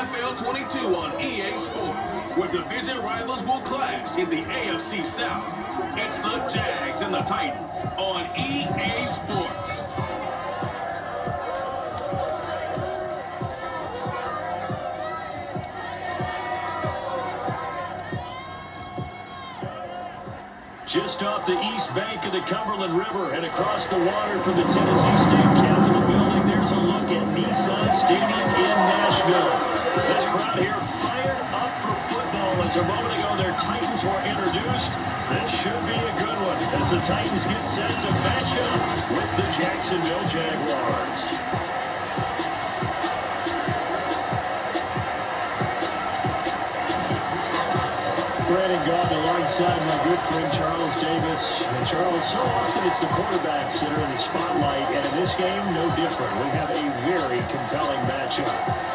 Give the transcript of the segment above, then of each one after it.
NFL 22 on EA Sports, where division rivals will clash in the AFC South. It's the Jags and the Titans on EA Sports. Just off the east bank of the Cumberland River and across the water from the Tennessee State Capitol building, there's a look at Nissan Stadium in Nashville. This crowd here fired up for football as a moment ago their Titans were introduced. This should be a good one as the Titans get set to match up with the Jacksonville Jaguars. Brandon Gault alongside my good friend Charles Davis. And Charles, so often it's the quarterbacks that are in the spotlight, and in this game, no different. We have a very compelling matchup.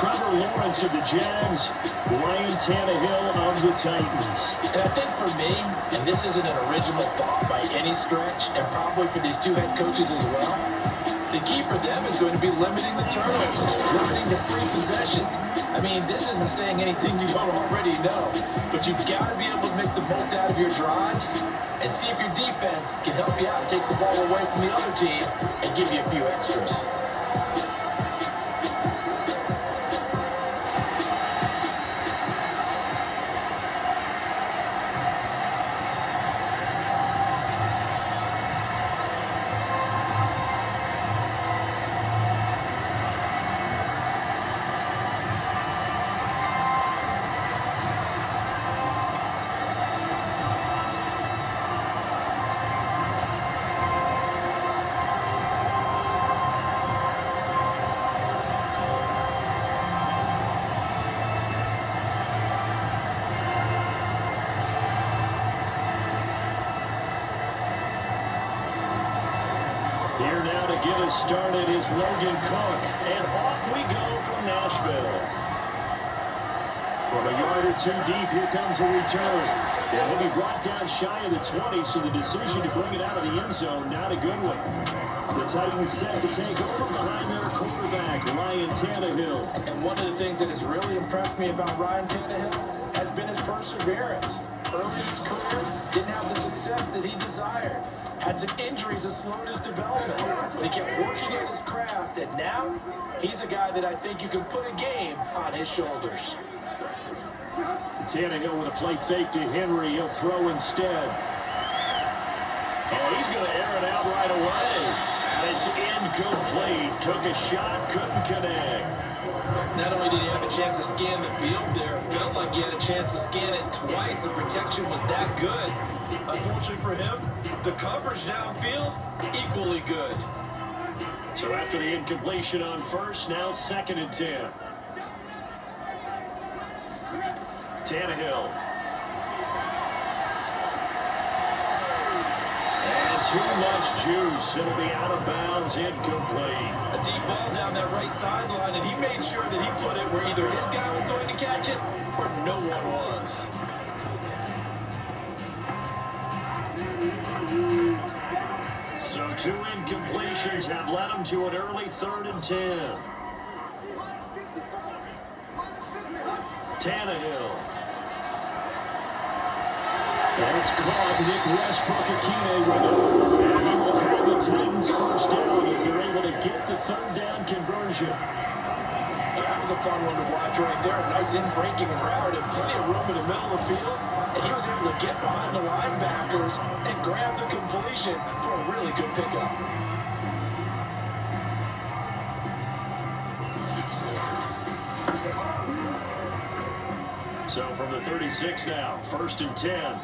Trevor Lawrence of the Jags, Ryan Tannehill of the Titans. And I think for me, and this isn't an original thought by any stretch, and probably for these two head coaches as well, the key for them is going to be limiting the turnovers, limiting the free possessions. I mean, this isn't saying anything you don't already know, but you've got to be able to make the most out of your drives and see if your defense can help you out and take the ball away from the other team and give you a few extras. Here now to get us started is Logan Cook, and off we go from Nashville. From a yard or two deep, here comes a return. And he'll be brought down shy of the 20, so the decision to bring it out of the end zone, not a good one. The Titans set to take over behind their quarterback, Ryan Tannehill. And one of the things that has really impressed me about Ryan Tannehill has been his perseverance. Early in his career, didn't have the success that he desired. Had some injuries that slowed his development, but he kept working at his craft, and now he's a guy that I think you can put a game on his shoulders. Tannehill with a play fake to Henry. He'll throw instead. Oh, he's going to air it out right away. And it's incomplete. Took a shot, couldn't connect. Not only did he have a chance to scan the field there, it felt like he had a chance to scan it twice. The protection was that good. Unfortunately for him, the coverage downfield, equally good. So after the incompletion on first, now 2nd and 10. Tannehill. And too much juice. It'll be out of bounds, incomplete. A deep ball down that right sideline, and he made sure that he put it where either his guy was going to catch it or no one was. So 2 incompletions have led him to an early 3rd and 10. Tannehill. And it's caught. Nick Westbrook-Akine with it. And he will have the Titans first down as they're able to get the 3rd down conversion. That was a fun one to watch right there. A nice in-breaking route and plenty of room in the middle of the field. And he was able to get behind the linebackers and grab the completion for a really good pickup. So from the 36 now, 1st and 10.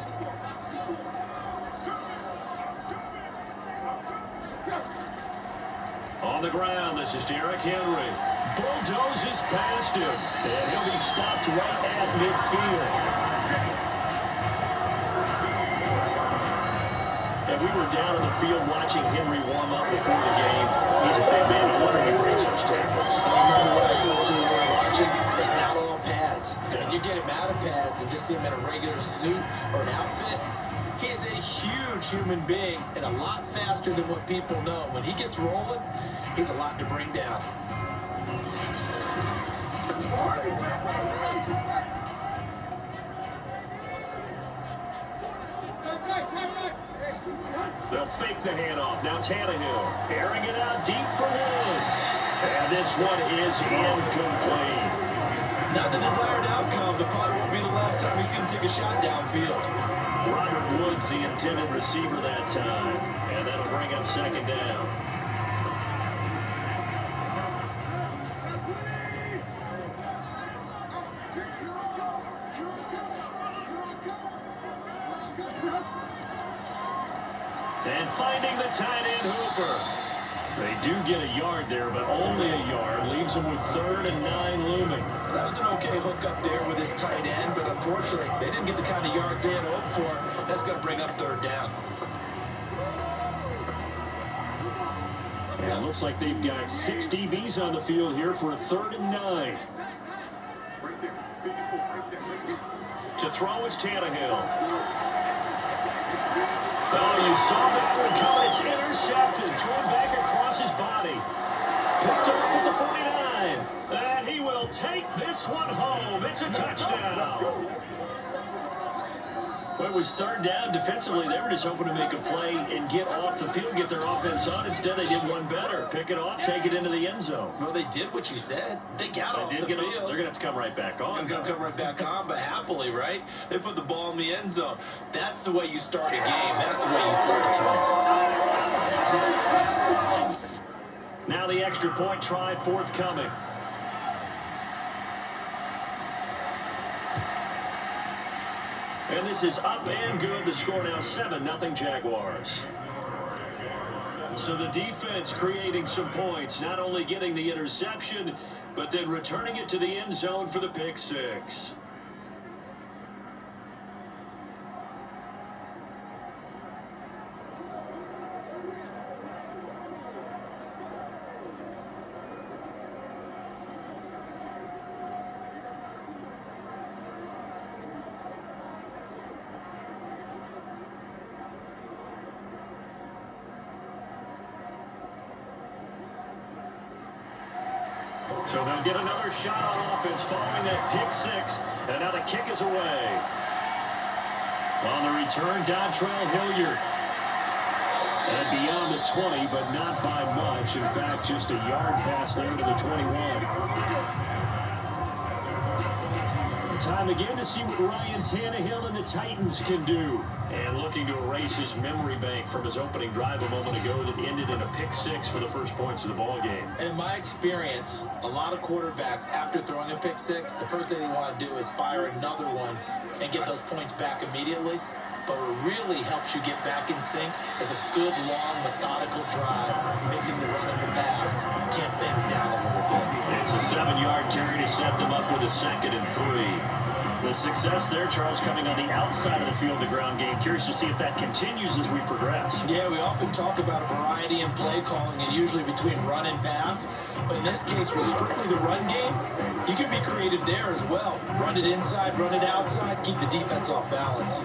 On the ground, this is Derrick Henry. Bulldozes past him, and he'll be stopped right at midfield. And we were down on the field watching Henry warm up before the game. He's a big man. No wonder he breaks those tackles. And you remember what I told you when we were watching? It's not all pads. When you get him out of pads and just see him in a regular suit or an outfit, he is a huge human being and a lot faster than what people know. When he gets rolling, he's a lot to bring down. They'll fake the handoff. Now Tannehill airing it out deep for Woods. And this one is incomplete. Not the desired outcome, but probably won't be the last time we see him take a shot downfield. Robert Woods, the intended receiver that time. And that'll bring up second down. And finding the tight end Hooper. They do get a yard there, but only a yard. Leaves them with 3rd and 9 looming. That was an okay hook up there with his tight end, but unfortunately, they didn't get the kind of yards they had hoped for. That's going to bring up 3rd down. And it looks like they've got 6 DBs on the field here for a 3rd and 9. To throw is Tannehill. Oh, you saw that one coming. It's intercepted. Thrown back across his body. Picked off at the 49. And he will take this one home. It's a touchdown. Well, it was 3rd down. Defensively, they were just hoping to make a play and get off the field, get their offense on. Instead, they did one better. Pick it off, take it into the end zone. Well, they did what you said. They got off the field. They're going to have to come right back on. They're going to come right back on, but happily, right? They put the ball in the end zone. That's the way you start a game. That's the way you set the tone. Now the extra point try forthcoming. And this is up and good. The score now 7-0 Jaguars. So the defense creating some points, not only getting the interception, but then returning it to the end zone for the pick six. So they'll get another shot on offense following that pick six. And now the kick is away. On the return, Dontrell Hilliard. And beyond the 20, but not by much. In fact, just a yard pass there to the 21. Time again to see what Ryan Tannehill and the Titans can do. And looking to erase his memory bank from his opening drive a moment ago that ended in a pick six for the first points of the ball game. And in my experience, a lot of quarterbacks, after throwing a pick six, the first thing they want to do is fire another one and get those points back immediately. But what really helps you get back in sync is a good, long, methodical drive, mixing the run and the pass, tamp things down a little bit. It's a 7-yard carry to set them up with a 2nd and 3. The success there, Charles, coming on the outside of the field, the ground game. Curious to see if that continues as we progress. Yeah, we often talk about a variety in play calling and usually between run and pass. But in this case, with strictly the run game, you can be creative there as well. Run it inside, run it outside, keep the defense off balance.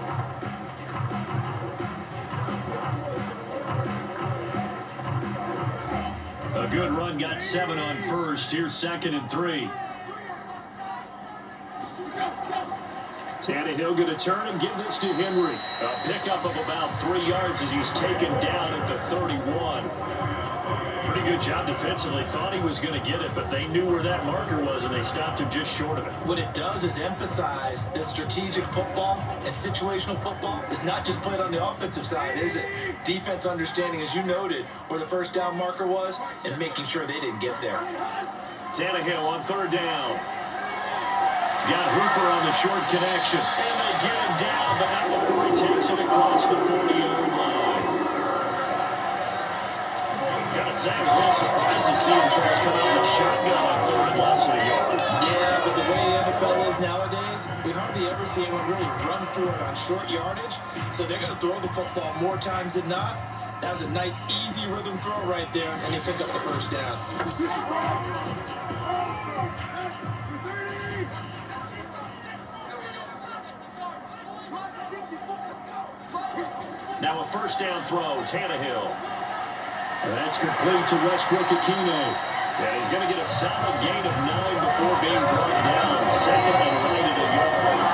A good run, got 7 on first. Here's 2nd and 3. Tannehill going to turn and give this to Henry. A pickup of about 3 yards as he's taken down at the 31. Pretty good job defensively. Thought he was going to get it, but they knew where that marker was, and they stopped him just short of it. What it does is emphasize that strategic football and situational football is not just played on the offensive side, is it? Defense understanding, as you noted, where the first down marker was and making sure they didn't get there. Tannehill on 3rd down. He's got Hooper on the short connection. And they get him down, but not before he takes it across the 40-yard line. Gotta say, I was a little surprised to see him try to come out with a shotgun on 3rd and less than a yard. Yeah, but the way the NFL is nowadays, we hardly ever see anyone really run for it on short yardage. So they're going to throw the football more times than not. That was a nice, easy rhythm throw right there, and he picked up the first down. Now a 1st down throw, Tannehill. That's complete to Westbrook-Ikhine. And he's going to get a solid gain of 9 before being brought down. Second and right at a yard.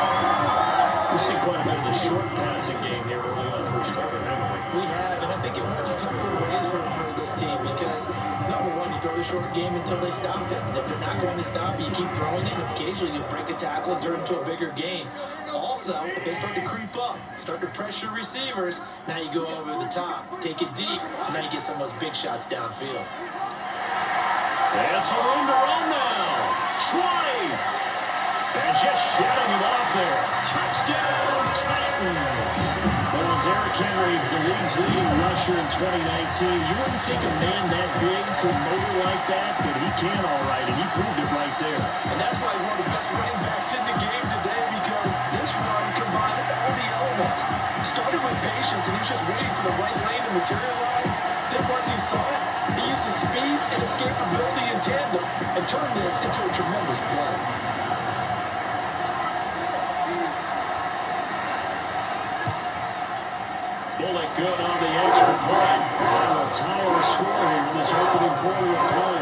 We see quite a bit of the short passing game here early on the first quarter, haven't we? We have, and I think it works a couple of ways for this team because, number one, you throw the short game until they stop it. And if they're not going to stop it, you keep throwing it, and occasionally you'll break a tackle and turn it into a bigger gain. Also, if they start to creep up, start to pressure receivers, now you go over the top, take it deep, and now you get some of those big shots downfield. And some room to run now. 20. And just shutting him off there. Touchdown, Titans. Well, Derrick Henry, the league's leading rusher in 2019. You wouldn't think a man that big could motor like that, but he can all right, and he proved it right there. And that's why he's one of the best running backs in the game today because this run combined all the elements. Started with patience, and he was just waiting for the right lane to materialize. Then once he saw it, he used his speed and escapability in tandem and turned this into a tremendous play. Bullet good on the extra point. And will tie our score here in this opening quarter of play.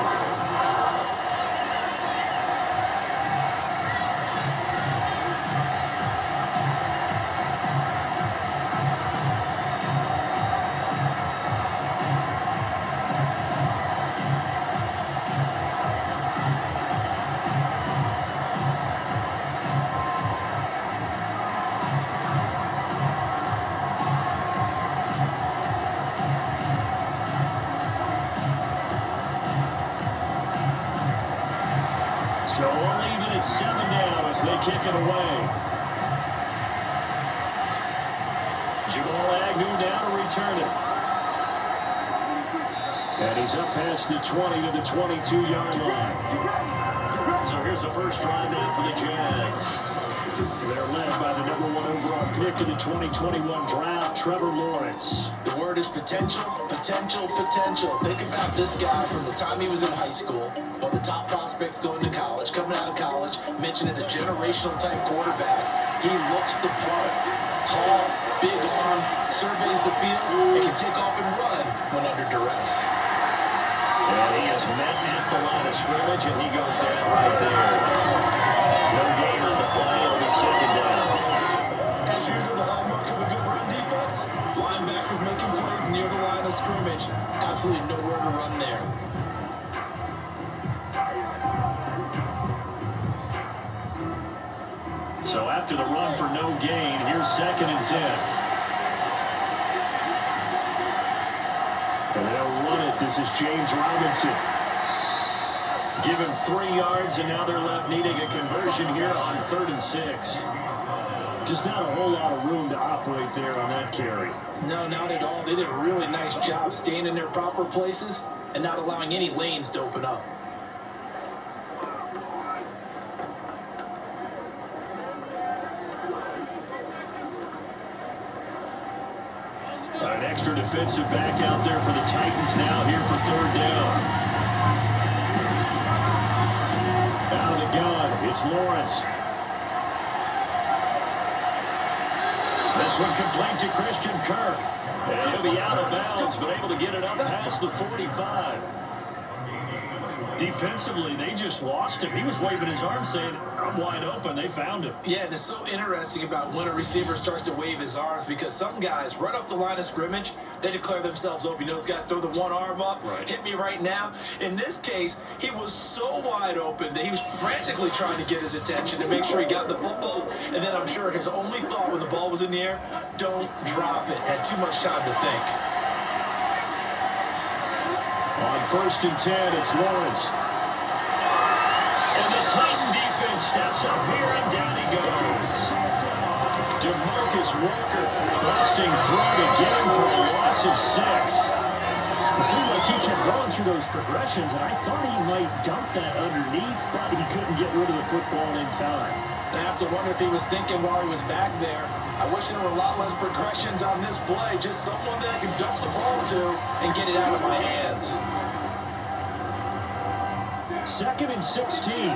So we're leaving at 7 now as they kick it away. Jamal Agnew now to return it. And he's up past the 20 to the 22-yard line. So here's the first drive now for the Jags. They're led by the #1 overall pick in the 2021 draft, Trevor Lawrence. The word is potential, potential, potential. Think about this guy from the time he was in high school, one of the top prospects going to college, coming out of college, mentioned as a generational type quarterback. He looks the part, tall, big arm, surveys the field, and can take off and run when under duress. And he is met at the line of scrimmage, and he goes down right there. No gain on the play, it'll be second down. As usual, the hallmark of a good run defense, linebackers making plays near the line of scrimmage. Absolutely nowhere to run there. So after the run for no gain, here's 2nd and 10. And they'll run it. This is James Robinson. Give him 3 yards, and now they're left needing a conversion here on 3rd and 6. Just not a whole lot of room to operate there on that carry. No, not at all. They did a really nice job staying in their proper places and not allowing any lanes to open up. An extra defensive back out there for the Titans now here for 3rd down. Out of the gun, it's Lawrence. This one complete to Christian Kirk. And he'll be out of bounds, but able to get it up past the 45. Defensively, they just lost him. He was waving his arm saying, I'm wide open. They found him. Yeah, and it's so interesting about when a receiver starts to wave his arms because some guys right up the line of scrimmage, they declare themselves open. You know, those guys throw the one arm up, hit me right now. In this case, he was so wide open that he was frantically trying to get his attention to make sure he got the football. And then I'm sure his only thought when the ball was in the air, don't drop it. Had too much time to think. On 1st and 10, it's Lawrence. And the Titan defense steps up here, and down he goes. DeMarcus Walker busting through to get him for a loss of 6. It seemed like he kept going through those progressions, and I thought he might dump that underneath, but he couldn't get rid of the football in time. I have to wonder if he was thinking while he was back there, I wish there were a lot less progressions on this play, just someone that I could dump the ball to and get it out of my hands. 2nd and 16.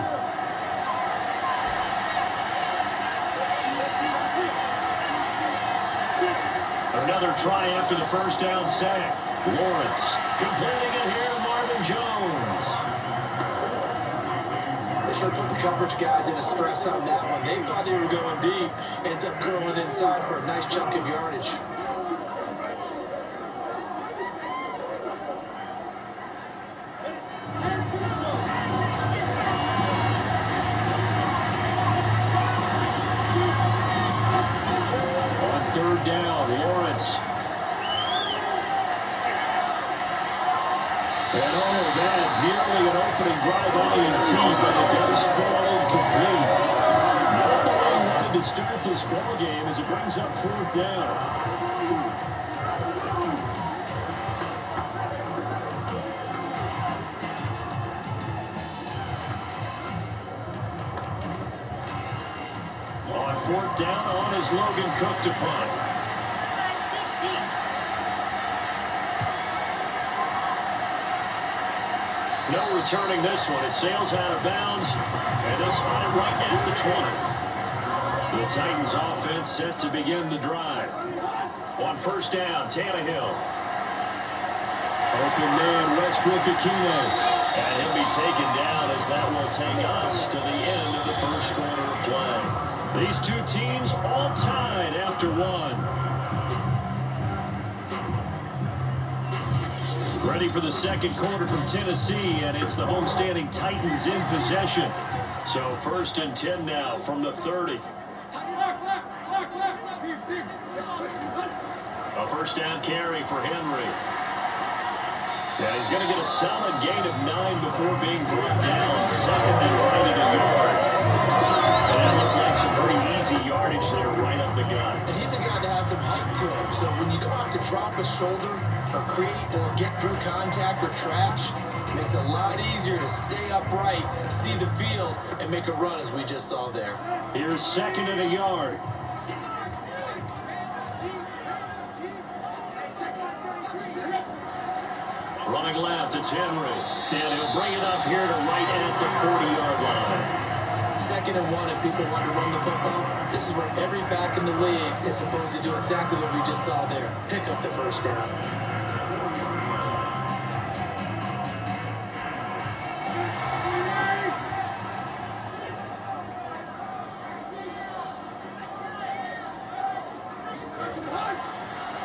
Another try after the first down sack. Lawrence completing it here to Marvin Aaron Jones. They sure put the coverage guys in a stress on that one. They thought they were going deep. Ends up curling inside for a nice chunk of yardage. On third down, Lawrence. And all of that, nearly an opening drive INT, but it does fall incomplete. Not the way he wanted to start this ball game as it brings up fourth down. On fourth down, on is Logan Cook to punt. No returning this one. It sails out of bounds, and they'll spot it right at the 20. The Titans offense set to begin the drive. On first down, Tannehill. Open man, Westbrook-Ikhine. And he'll be taken down as that will take us to the end of the first quarter of play. These two teams all tied after one. Ready for the second quarter from Tennessee, and it's the homestanding Titans in possession. So first and 10 now from the 30. A first down carry for Henry. And he's going to get a solid gain of 9 before being brought down. Second and right at a yard. And that looked like some pretty easy yardage there right up the gut. And he's a guy that has some height to him, so when you don't have to drop a shoulder or create or get through contact or trash, it makes it a lot easier to stay upright, see the field, and make a run as we just saw there. Here's second and a yard. Running left, it's Henry. And he'll bring it up here to right at the 40-yard line. Second and 1, if people want to run the football, this is where every back in the league is supposed to do exactly what we just saw there. Pick up the first down.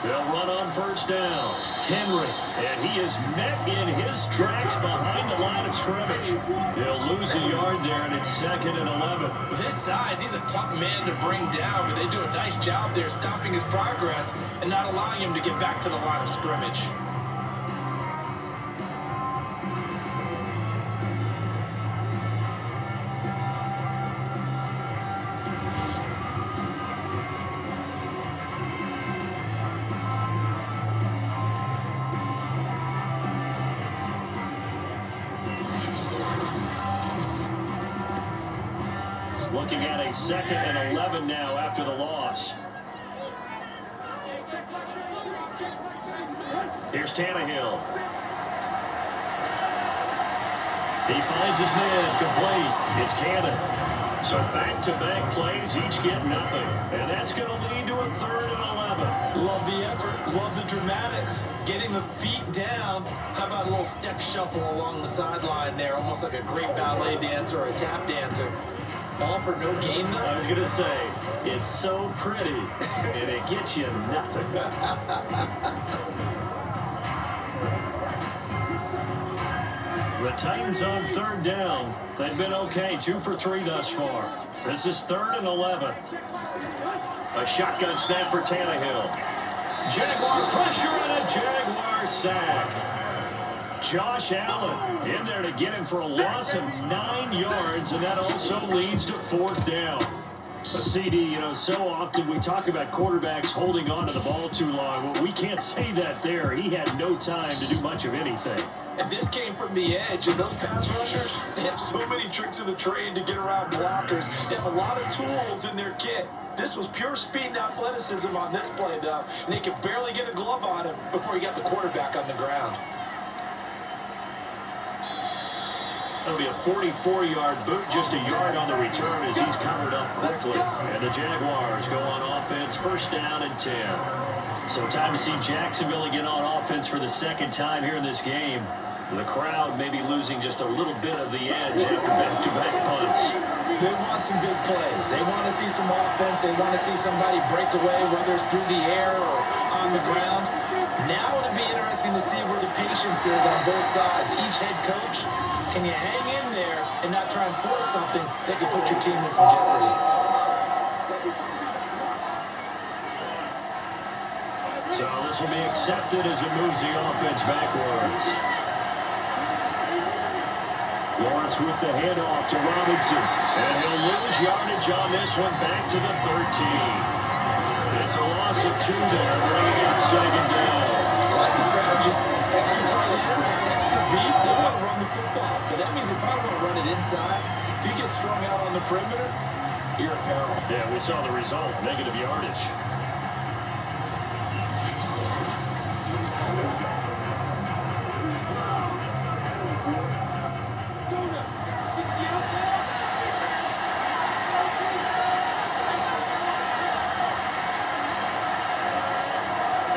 They'll run on first down. Henry, and he is met in his tracks behind the line of scrimmage. They'll lose a yard there, and it's second and 11. With his size, he's a tough man to bring down, but they do a nice job there stopping his progress and not allowing him to get back to the line of scrimmage. Looking at a second and 11 now after the loss. Here's Tannehill. He finds his man complete. It's Cannon. So back-to-back plays, each get nothing. And that's going to lead to a third and 11. Love the effort. Love the dramatics. Getting the feet down. How about a little step shuffle along the sideline there? Almost like a great ballet dancer or a tap dancer. All for no gain, though? I was going to say, it's so pretty, and it gets you nothing. The Titans on third down. They've been okay, 2 for 3 thus far. This is third and 11. A shotgun snap for Tannehill. Jaguar pressure and a Jaguar sack. Josh Allen in there to get him for a loss of 9 yards, and that also leads to fourth down. A CD, so often we talk about quarterbacks holding on to the ball too long. Well, we can't say that there. He had no time to do much of anything. And this came from the edge, and those pass rushers, they have so many tricks of the trade to get around blockers. They have a lot of tools in their kit. This was pure speed and athleticism on this play, though, and they could barely get a glove on him before he got the quarterback on the ground. That'll be a 44-yard boot, just a yard on the return as he's covered up quickly. And the Jaguars go on offense, first down and 10. So time to see Jacksonville again on offense for the second time here in this game. The crowd may be losing just a little bit of the edge after back-to-back punts. They want some big plays. They want to see some offense. They want to see somebody break away, whether it's through the air or on the ground. Now it'll be interesting to see where the patience is on both sides. Each head coach, can you hang in there and not try and force something that could put your team in some jeopardy? So this will be accepted as it moves the offense backwards. Lawrence with the handoff to Robinson. And he'll lose yardage on this one, back to the 13. It's a loss of 2 there, bringing up second down. I like the strategy. Extra tight ends, extra beef. They want to run the football, but that means they probably want to run it inside. If you get strung out on the perimeter, you're in peril. Yeah, we saw the result, negative yardage.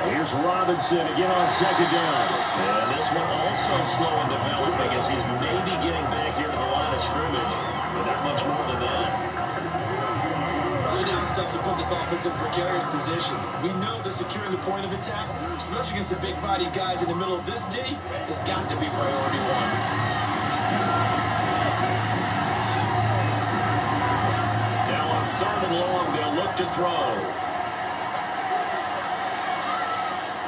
Here's Robinson again on second down. And this one also slow in developing as he's maybe getting back here to the line of scrimmage, but not much more than that. Early down stuffs to put this offense in a precarious position. We know that securing the point of attack, especially against the big-bodied guys in the middle of this D, has got to be priority one. Now on 3rd and long, they'll look to throw.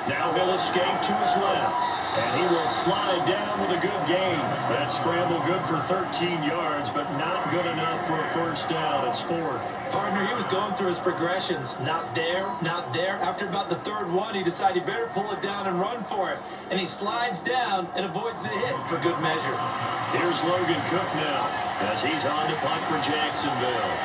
Now he'll escape to his left, and he will slide down with a good gain. That scramble good for 13 yards, but not good enough for a first down. It's 4th. Partner, he was going through his progressions. Not there, not there. After about the 3rd one, he decided he better pull it down and run for it. And he slides down and avoids the hit for good measure. Here's Logan Cook now, as he's on to punt for Jacksonville.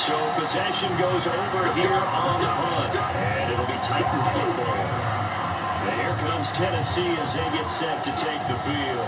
So possession goes over here on the punt, and it'll be Titan football. And here comes Tennessee as they get set to take the field.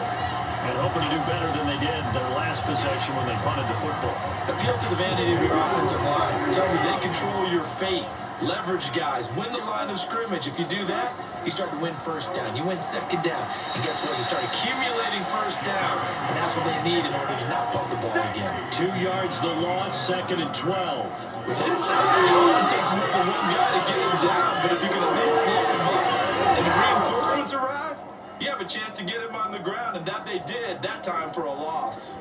And hoping to do better than they did their last possession when they punted the football. Appeal to the vanity of your offensive line. Tell me they control your fate. Leverage guys. Win the line of scrimmage. If you do that, you start to win first down. You win second down. And guess what? You start accumulating first downs. And that's what they need in order to not punt the ball again. 2 yards the loss, 2nd and 12. With his size, it only takes more than one guy to get him down. But if you can at least slow him up and the reinforcements arrive, you have a chance to get him on the ground. And that they did, that time for a loss.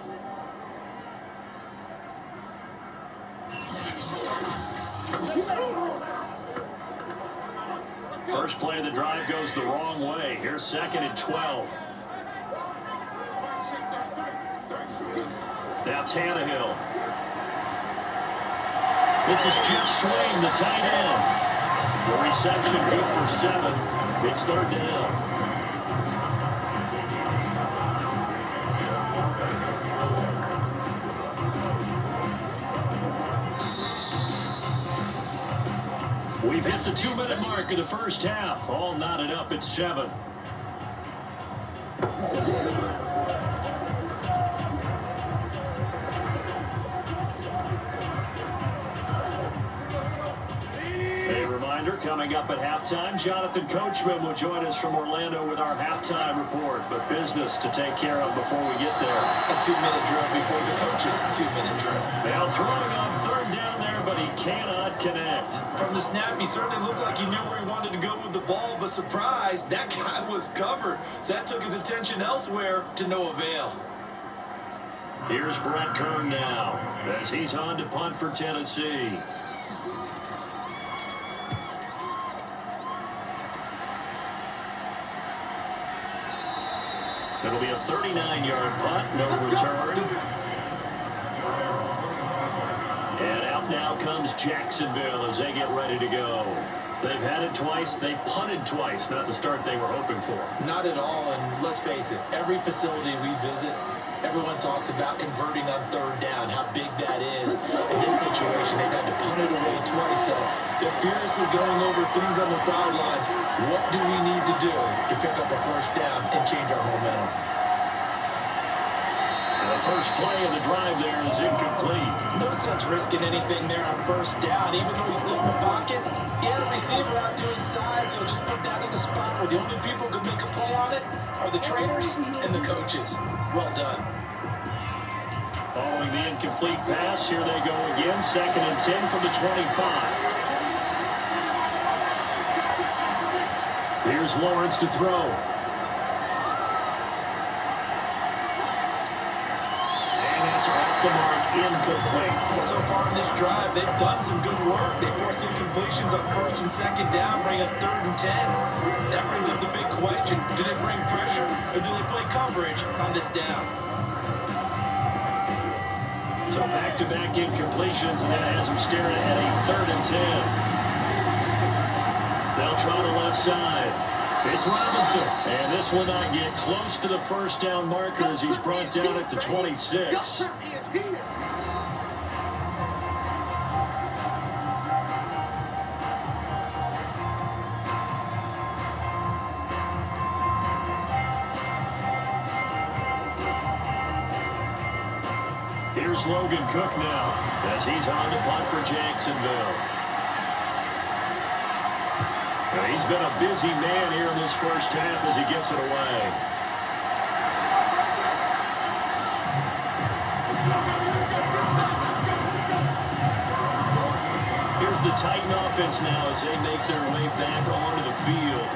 First play of the drive goes the wrong way. Here's 2nd and 12. Now Tannehill. This is Jeff Swain, the tight end. The reception good for 7. It's 3rd down. We've hit the 2-minute mark of the first half. All knotted up at 7. A reminder, coming up at halftime, Jonathan Coachman will join us from Orlando with our halftime report. But business to take care of before we get there. A 2-minute drill before the coach's 2-minute drill. Now throwing on 3rd down there, but he cannot connect. From the snap, he certainly looked like he knew where he wanted to go with the ball, but surprise, that guy was covered. So that took his attention elsewhere to no avail. Here's Brett Kern now, as he's on to punt for Tennessee. It'll be a 39-yard punt, no return. And out now comes Jacksonville as they get ready to go. They've had it twice. They've punted twice. Not the start they were hoping for. Not at all, and let's face it, every facility we visit, everyone talks about converting on 3rd down, how big that is. In this situation, they've had to punt it away twice, so they're furiously going over things on the sidelines. What do we need to do to pick up a first down and change our momentum? The first play of the drive there is incomplete. No sense risking anything there on first down, even though he's still in the pocket. He had a receiver out to his side, so just put that in a spot where the only people who can make a play on it are the trainers and the coaches. Well done. Following the incomplete pass, here they go again. 2nd and 10 from the 25. Here's Lawrence to throw. And that's off the mark, incomplete. Well, so far in this drive, they've done some good work. They force incompletions on 1st and 2nd down, bring up 3rd and 10. That brings up the big question. Do they bring pressure or do they play coverage on this down? So back-to-back incompletions, and that has them staring at a 3rd and 10. They'll try the left side. It's Robinson. And this will not get close to the first down marker as he's brought down at the 26. Here's Logan Cook now as he's on to punt for Jacksonville. Now he's been a busy man here in this first half as he gets it away. Here's the Titan offense now as they make their way back onto the field.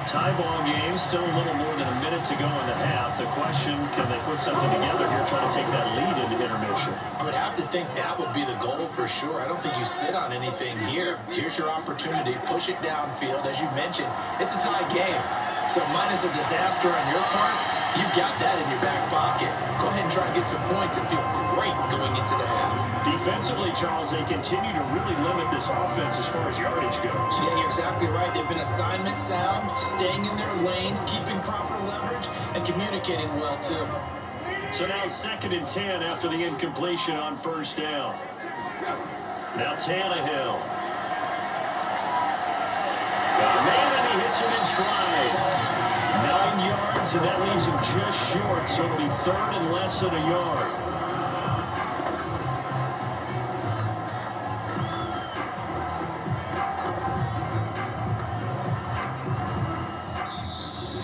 Tie ball game, still a little more than a minute to go in the half. The question, can they put something together here, trying to take that lead into intermission? I would have to think that would be the goal for sure. I don't think you sit on anything here. Here's your opportunity. Push it downfield. As you mentioned, it's a tie game. So minus a disaster on your part, you've got that in your back pocket. Go ahead and try to get some points and feel great going into the half. Defensively, Charles, they continue to really limit this offense as far as yardage goes. Yeah, you're exactly right. They've been assignment sound, staying in their lanes, keeping proper leverage, and communicating well, too. So now 2nd and 10 after the incompletion on first down. Now Tannehill. Got a man, and he hits him in stride. 9 yards, and that leaves him just short, so it'll be 3rd and less than a yard.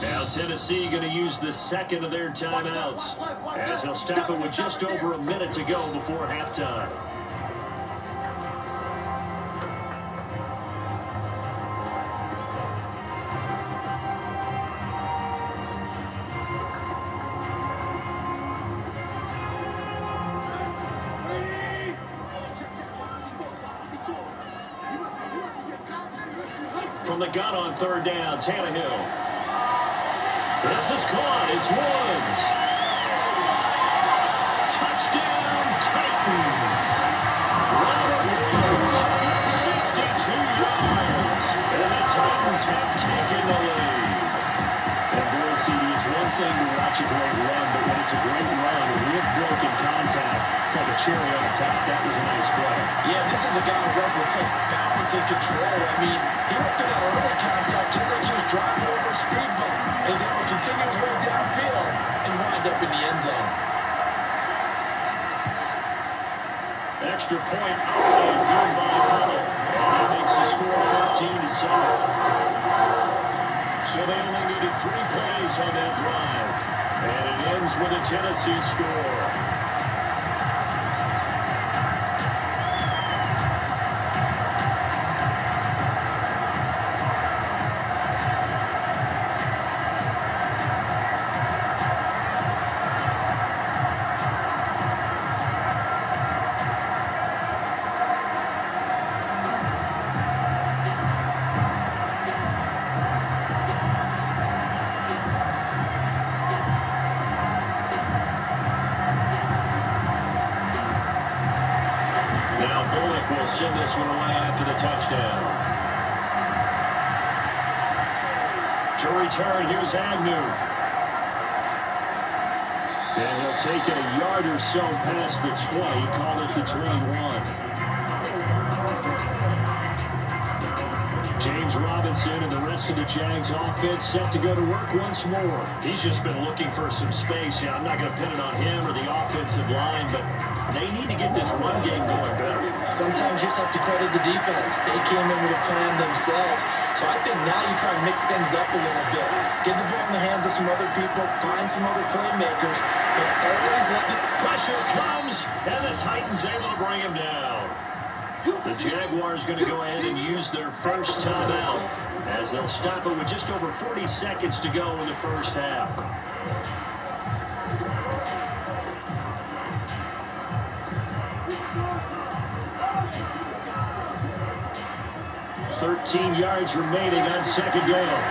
Now Tennessee going to use the 2nd of their timeouts, as they'll stop it with just over a minute to go before halftime. From the gun on 3rd down, Tannehill. This is caught. It's Woods. Touchdown, Titans. Robert Woods, 62 yards. And the Titans have taken the lead. And boy, CD, it's one thing to watch a great run, but when it's a great run with broken contact, it's like a cherry on top. That was a nice play. Yeah, this is a guy who runs with such balance and control. I mean, he went through that early contact just like he was driving over a speed bump. He's able to continue his way downfield and wind up in the end zone. Extra point outlaid, good by Little. That makes the score 14-7. So they only needed 3 plays on that drive. And it ends with a Tennessee score. Send this one away after the touchdown. To return, here's Agnew. And he'll take it a yard or so past the 20, call it the 21. James Robinson. timeouts in, and the rest of the Jags offense set to go to work once more. He's just been looking for some space. Yeah, I'm not going to pin it on him or the offensive line, but they need to get this run game going better. Sometimes you just have to credit the defense. They came in with a plan themselves. So I think now you try and mix things up a little bit. Get the ball in the hands of some other people, find some other playmakers, but always let the pressure comes, and the Titans able to bring him down. The Jaguars going to go ahead and use their first timeout as they'll stop it with just over 40 seconds to go in the first half. $13 yards remaining on second down.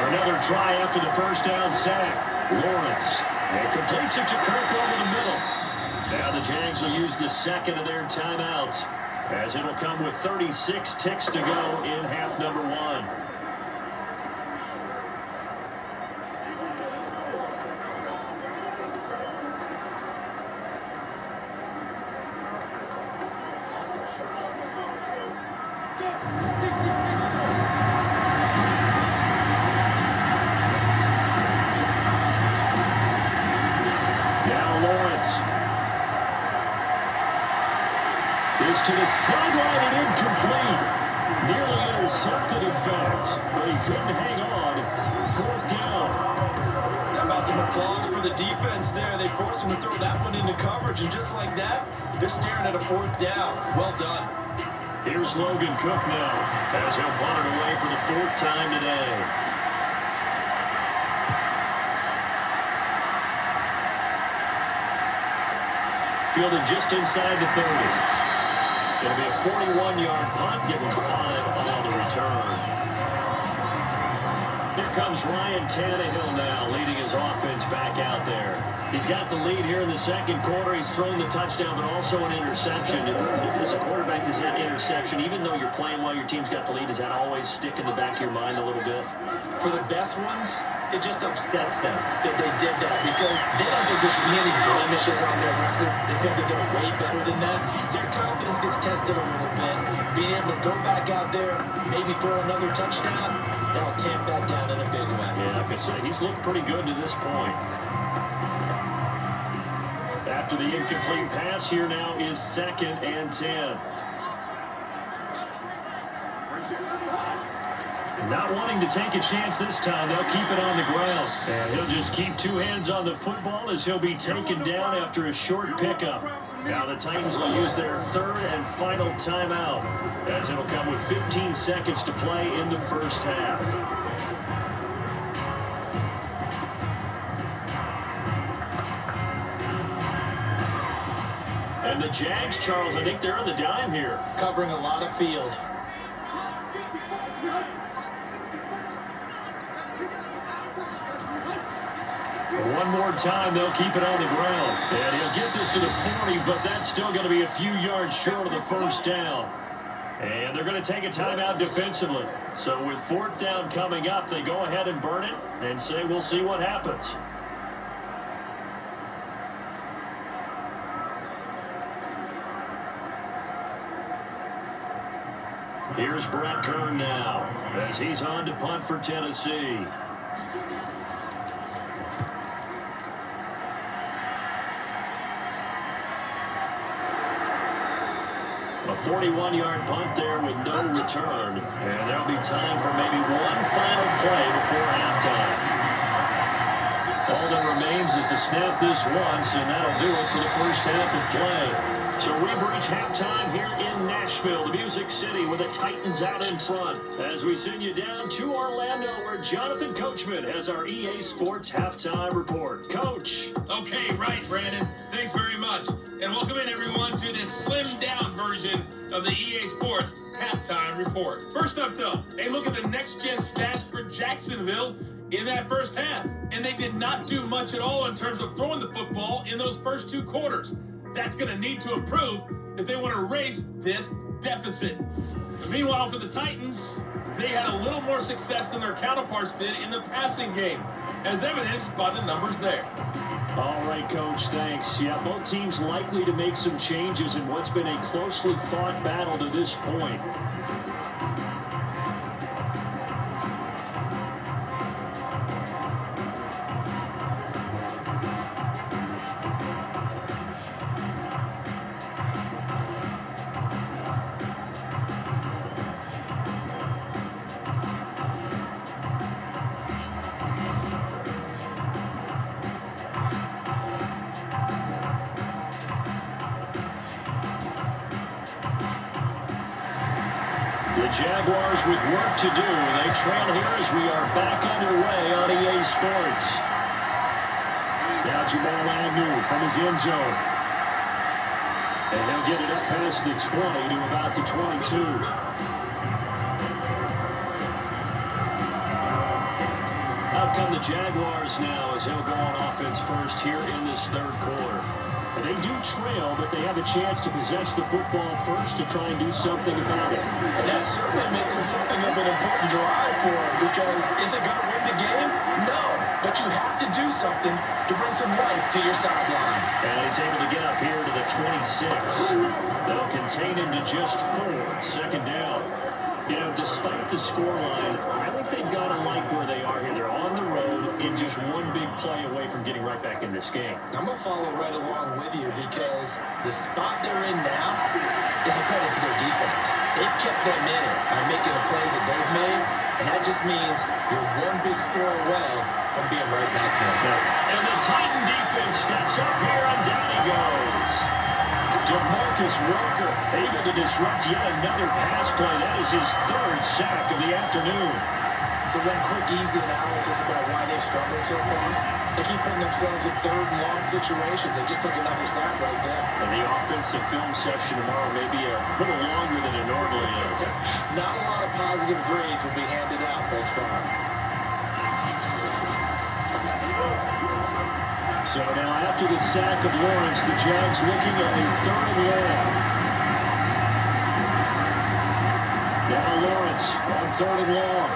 Another try after the first down sack. Lawrence. And completes it to Kirk over the middle. Now the Jags will use the second of their timeouts as it'll come with 36 ticks to go in half number one. To the sideline and incomplete. Nearly intercepted, in fact, but he couldn't hang on. Fourth down. How about some applause for the defense there? They forced him to throw that one into coverage, and just like that, they're staring at a fourth down. Well done. Here's Logan Cook now, as he'll punt it away for the fourth time today. Fielded just inside the 30. It'll be a 41-yard punt, giving 5 on the return. Here comes Ryan Tannehill now, leading his offense back out there. He's got the lead here in the second quarter. He's thrown the touchdown, but also an interception. As a quarterback, does that interception, even though you're playing while your team's got the lead, does that always stick in the back of your mind a little bit? For the best ones, it just upsets them that they did that because they don't think there should be any blemishes on their record. They think that they're way better than that. So your confidence gets tested a little bit. Being able to go back out there, maybe throw another touchdown, that'll tamp that down in a big way. Yeah, like I said, he's looked pretty good to this point. After the incomplete pass, here now is 2nd and 10. Not wanting to take a chance this time, they'll keep it on the ground. And he'll just keep 2 hands on the football as he'll be taken down after a short pickup. Now the Titans will use their third and final timeout as it'll come with 15 seconds to play in the first half. And the Jags, Charles, I think they're on the dime here. Covering a lot of field. One more time, they'll keep it on the ground. And he'll get this to the 40, but that's still going to be a few yards short of the first down. And they're going to take a timeout defensively. So with 4th down coming up, they go ahead and burn it and say, we'll see what happens. Here's Brett Kern now as he's on to punt for Tennessee. A 41-yard punt there with no return. And there'll be time for maybe one final play before halftime. All that remains is to snap this once, and that'll do it for the first half of play. So we've reached halftime here in Nashville, the Music City, with the Titans out in front. As we send you down to Orlando, where Jonathan Coachman has our EA Sports Halftime Report. Coach. Okay, right, Brandon. Thanks very much. And welcome in, everyone, to this slimmed-down version of the EA Sports Halftime Report. First up, though, a look at the next-gen stats for Jacksonville in that first half. And they did not do much at all in terms of throwing the football in those first 2 quarters. That's going to need to improve if they want to erase this deficit. And meanwhile, for the Titans, they had a little more success than their counterparts did in the passing game, as evidenced by the numbers there. All right, Coach, thanks. Yeah, both teams likely to make some changes in what's been a closely fought battle to this point. The Jaguars with work to do. They trail here as we are back underway on EA Sports. Now Jamal Agnew from his end zone. And he'll get it up past the 20 to about the 22. Out come the Jaguars now as he'll go on offense first here in this third quarter. And they do trail, but they have a chance to possess the football first to try and do something about it. And that certainly makes it something of an important drive for them, because is it going to win the game? No, but you have to do something to bring some life to your sideline. And he's able to get up here to the 26. They'll contain him to just 4. Second down. You know, despite the scoreline, I think they've got to like where they are here. They're on the road and just one big play away from getting right back in this game. I'm going to follow right along with you, because the spot they're in now is a credit to their defense. They've kept them in it by making the plays that they've made, and that just means you're one big score away from being right back there. And the Titan defense steps up here, and down he goes. DeMarcus Walker able to disrupt yet another pass play. That is his 3rd sack of the afternoon. So one quick, easy analysis about why they've struggled so far. They keep putting themselves in 3rd and long situations. They just took another sack right there. And the offensive film session tomorrow may be a little longer than it normally is. Not a lot of positive grades will be handed out thus far. So now after the sack of Lawrence, the Jags looking at a 3rd and long. Now Lawrence on 3rd and long.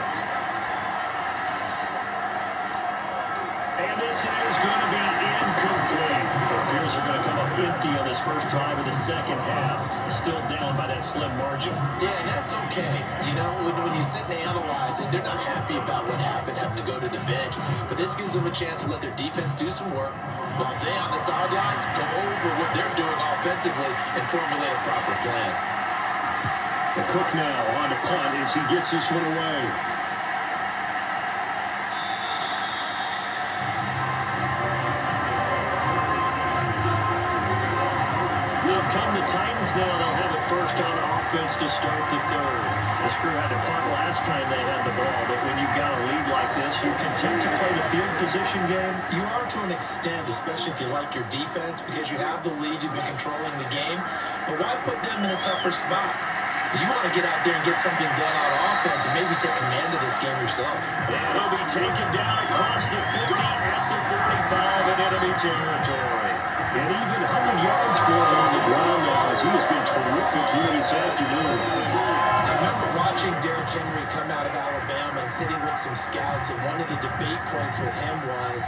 And this is going to be incomplete. The Bears are going to come up empty on this first drive of the second half. Still down by that slim margin. Yeah, and that's okay. You know, when you sit and analyze it, they're not happy about what happened, having to go to the bench. But this gives them a chance to let their defense do some work, while they on the sidelines go over what they're doing offensively and formulate a proper plan. The Cook now on the punt as he gets this one away. Come the Titans now, they'll have it first on offense to start the 3rd. This crew had to punt last time they had the ball, but when you've got a lead like this, you're content to play the field position game? You are to an extent, especially if you like your defense, because you have the lead, you've been controlling the game. But why put them in a tougher spot? You want to get out there and get something done on offense and maybe take command of this game yourself. And he'll be taken down across the 50 at the 45 in enemy territory. And even 100 yards for him on the ground now, as he has been terrific here this afternoon. I remember watching Derrick Henry come out of Alabama and sitting with some scouts, and one of the debate points with him was,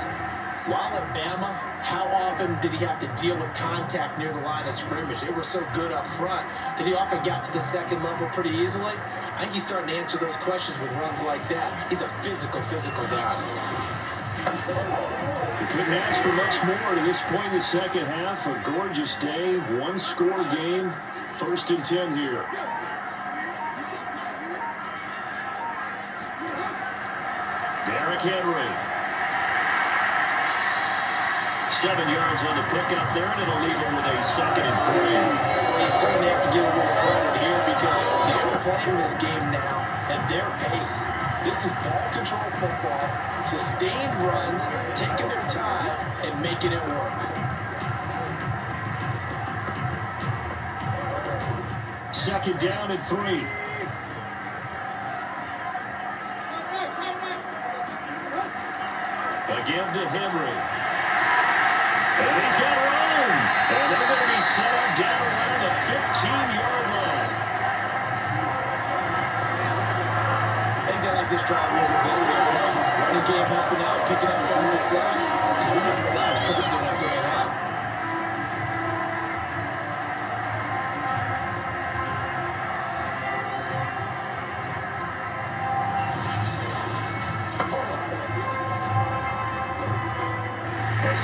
while at Bama, how often did he have to deal with contact near the line of scrimmage? They were so good up front that he often got to the second level pretty easily. I think he's starting to answer those questions with runs like that. He's a physical guy. You couldn't ask for much more to this point in the second half. A gorgeous day, 1-score game, 1st and 10 here. Derrick Henry. 7 yards on the pickup there, and it'll leave him with a 2nd and 3. You certainly have to give a little credit here, because they're playing this game now at their pace. This is ball control football, sustained runs, taking their time and making it work. Second down and 3. Again to Henry. And he's got room. And they're going to be set up down around the 15-yard line. I think they like this drive a little bit better. Running game helping out, picking up some of the slack. Because remember, last drive they went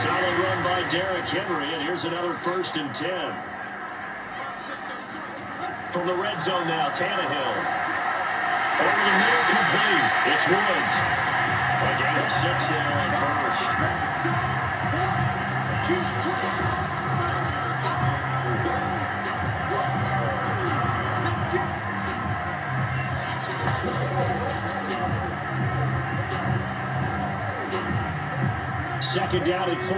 Solid run by Derrick Henry, and here's another 1st and 10. From the red zone now, Tannehill. Over the middle, complete. It's Woods. A gain of 6 there on 1st. Second down at 4.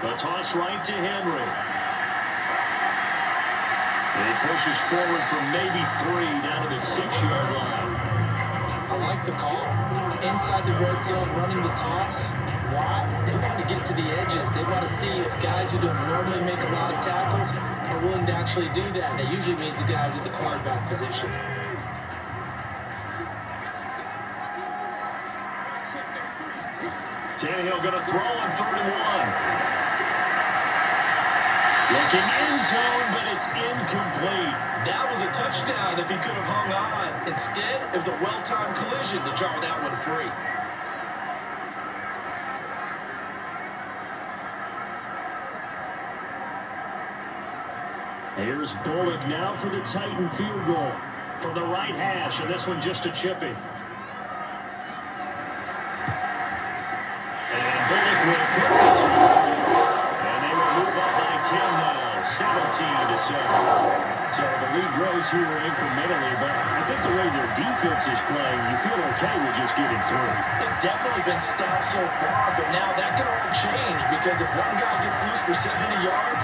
The toss right to Henry. And he pushes forward for maybe 3 down to the 6-yard line. I like the call. Inside the red zone, running the toss. Why? They want to get to the edges. They want to see if guys who don't normally make a lot of tackles are willing to actually do that. That usually means the guys at the cornerback position. Tannehill going to throw on 3rd and 1. Looking end zone, but it's incomplete. That was a touchdown if he could have hung on. Instead, it was a well-timed collision to draw that one free. Here's Bullock now for the Titan field goal. From the right hash, and this one just a chippy. And Bullock will put this one through. And they will move up by 10 now, 17-7. So the lead grows here incrementally, but I think the way their defense is playing, you feel okay with just getting through. They've definitely been stout so far, but now that could all change because if one guy gets loose for 70 yards,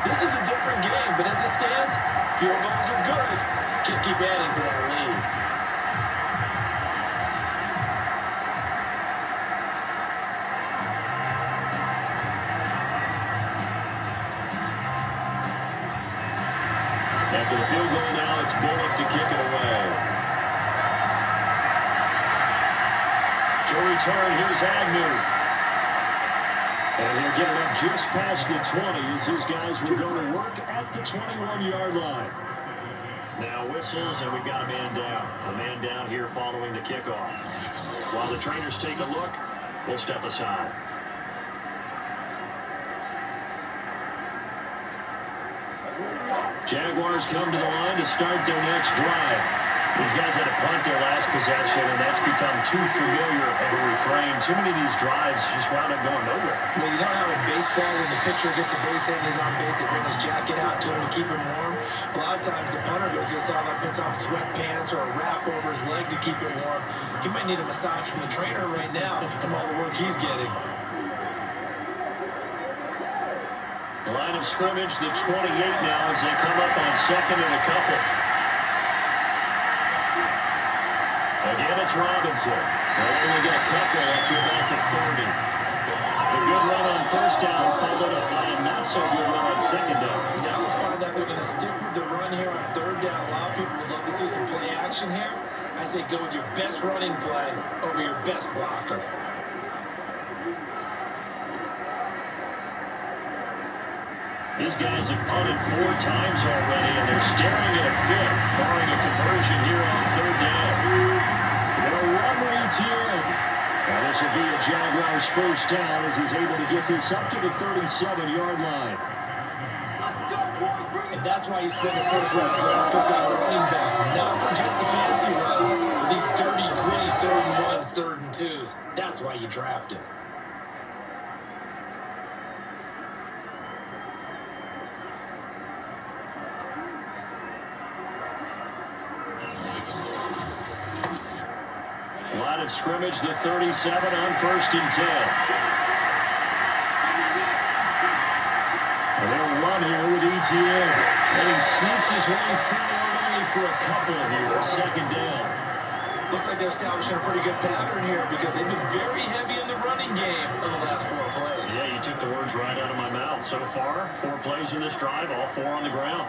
this is a different game. But as it stands, field goals are good. Just keep adding to that lead. After the field goal now, it's Bullock to kick it away. To return, here's Agnew. And he'll get it up just past the 20 as his guys will go to work at the 21-yard line. Now whistles, and we've got a man down. A man down here following the kickoff. While the trainers take a look, we'll step aside. Jaguars come to the line to start their next drive. These guys had a punt their last possession, and that's become too familiar of a refrain. Too many of these drives just wound up going nowhere. Well, you know how in baseball, when the pitcher gets a base hit and he's on base, they bring his jacket out to him to keep him warm? A lot of times the punter goes just out and puts on sweatpants or a wrap over his leg to keep it warm. He might need a massage from the trainer right now from all the work he's getting. The line of scrimmage, the 28 now as they come up on 2nd and a couple. Again, it's Robinson. They'll only get a couple up to about the 30. The good run on 1st down followed up by a not-so-good run on 2nd down. Now let's find out they're going to stick with the run here on 3rd down. A lot of people would love to see some play action here. I say go with your best running play over your best blocker. These guys have punted 4 times already, and they're staring at a 5th, barring a conversion here on 3rd down. They'll run reads here. Now this will be a Jaguars 1st down as he's able to get this up to the 37-yard line. And that's why you spend the 1st-round draft pick on a running back, not for just the fancy runs, but these dirty, gritty 3rd and 1s, 3rd and 2s. That's why you draft him. Line of scrimmage, the 37 on 1st and 10. And they'll run here with ETN. And he sneaks his way forward only for a couple here. 2nd down. Looks like they're establishing a pretty good pattern here because they've been very heavy in the running game in the last 4 plays. Yeah, you took the words right out of my mouth. So far, 4 plays in this drive, all 4 on the ground.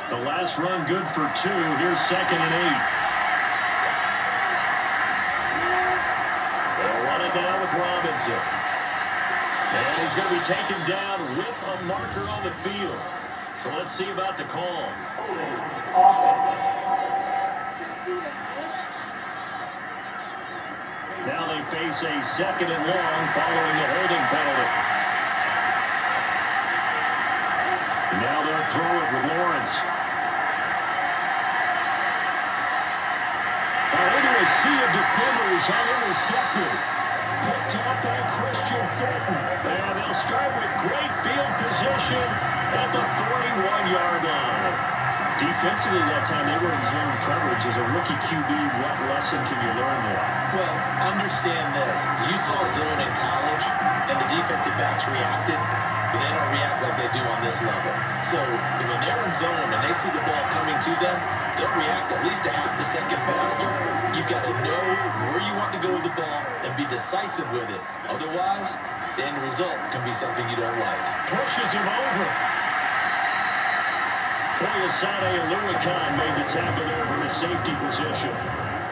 The last run good for 2. Here's 2nd and 8. Now with Robinson. And he's going to be taken down with a marker on the field. So let's see about the call. Now they face a 2nd and long following the holding penalty. Now they'll throw it with Lawrence. Into a sea of defenders, unintercepted. Picked up by Christian Fulton. And they'll start with great field position at the 41-yard line. Defensively that time, they were in zone coverage. As a rookie QB, what lesson can you learn there? Well, understand this. You saw zone in college, and the defensive backs reacted, but they don't react like they do on this level. So when they're in zone and they see the ball coming to them, they'll react at least a half a second faster. You've got to know where you want to go with the ball and be decisive with it. Otherwise, the end result can be something you don't like. Pushes him over. Foyesade Aluakon made the tackle there from the safety position.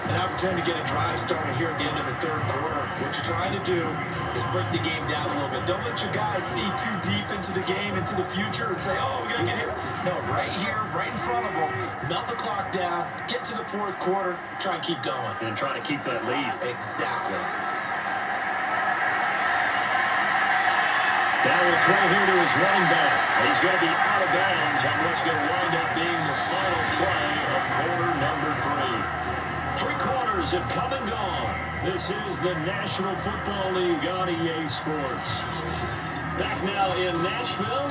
An opportunity to get a drive started here at the end of the 3rd quarter. What you're trying to do is break the game down a little bit. Don't let your guys see too deep into the game, into the future, and say, oh, we got to get here. No, right here, right in front of them, melt the clock down, get to the 4th quarter, try and keep going. And try to keep that lead. Exactly. Now we'll throw here to his running back. He's going to be out of bounds on what's going to wind up being the final play of quarter number 3. 3 quarters have come and gone. This is the National Football League on EA Sports. Back now in Nashville.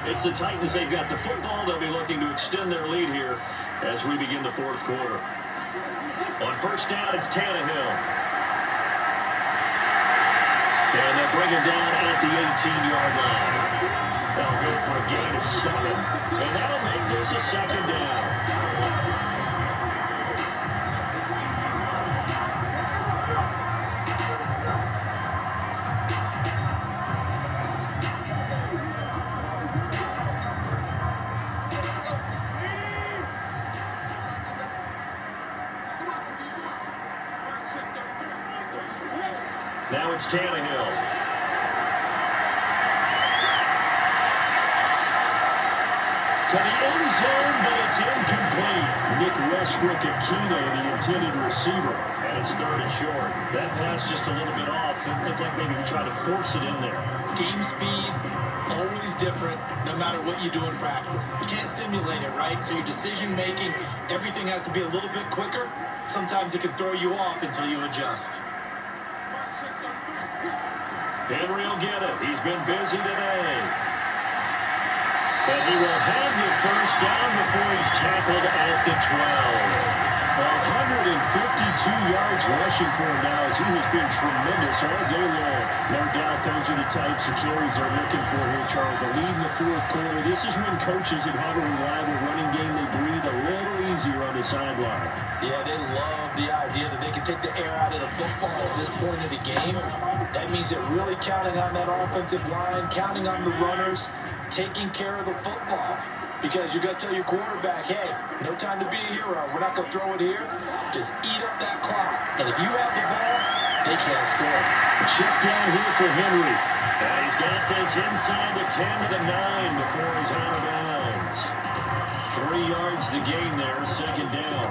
It's the Titans. They've got the football. They'll be looking to extend their lead here as we begin the 4th quarter. On 1st down, it's Tannehill. And they'll bring him down at the 18-yard line. They'll go for a gain of 7. And that'll make this a 2nd down. Now it's Tannehill. To the end zone, but it's incomplete. Nick Westbrook-Akine, the intended receiver, and it's 3rd and short. That pass just a little bit off. It looked like maybe he tried to force it in there. Game speed, always different, no matter what you do in practice. You can't simulate it, right? So your decision making, everything has to be a little bit quicker. Sometimes it can throw you off until you adjust. Henry will get it. He's been busy today. But he will have the 1st down before he's tackled at the 12. 152 yards rushing for him now as he has been tremendous all day long. No doubt those are the types of carries they're looking for here, Charles. The lead in the 4th quarter. This is when coaches that have a reliable running game, they breathe a little easier on the sideline. Yeah, they love the idea that they can take the air out of the football at this point of the game. That means they're really counting on that offensive line, counting on the runners, taking care of the football. Because you're going to tell your quarterback, hey, no time to be a hero. We're not going to throw it here. Just eat up that clock. And if you have the ball, they can't score. Chip down here for Henry. And he's got this inside the 10 to the 9 before he's out of bounds. 3 yards the gain there, 2nd down.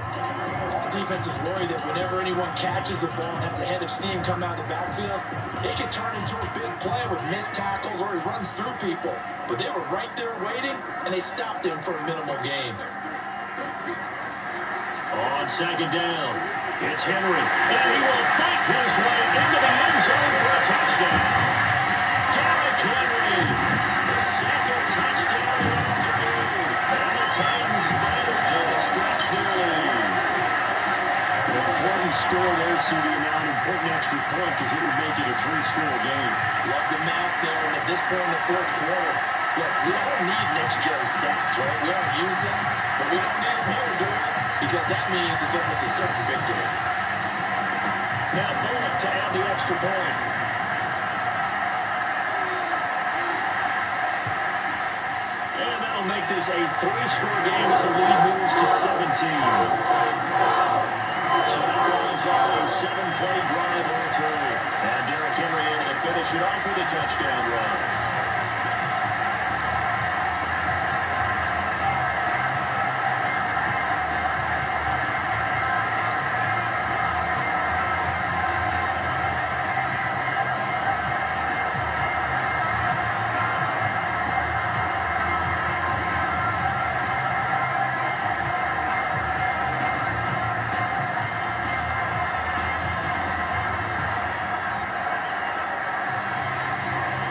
All defenses worry that whenever anyone catches the ball and has a head of steam come out of the backfield, it can turn into a big play with missed tackles or he runs through people. But they were right there waiting, and they stopped him for a minimal gain. On 2nd down, it's Henry. And he will fight his way into the end zone for a touchdown. Derrick Henry, the 2nd touchdown of the afternoon. And the Titans finally stretch their lead. An important score there, CD, now an important extra point because it would make it a 3-score game. Love the math there, and at this point in the 4th quarter, look, we don't need next-gen stats, right? We don't use them, but we don't need them here, do we? Because that means it's almost a certain victory. Now Bullock to add the extra point. And that'll make this a 3-score game as the lead moves to 17. So that runs off a 7-play drive all told. And Derrick Henry able to finish it off with a touchdown run.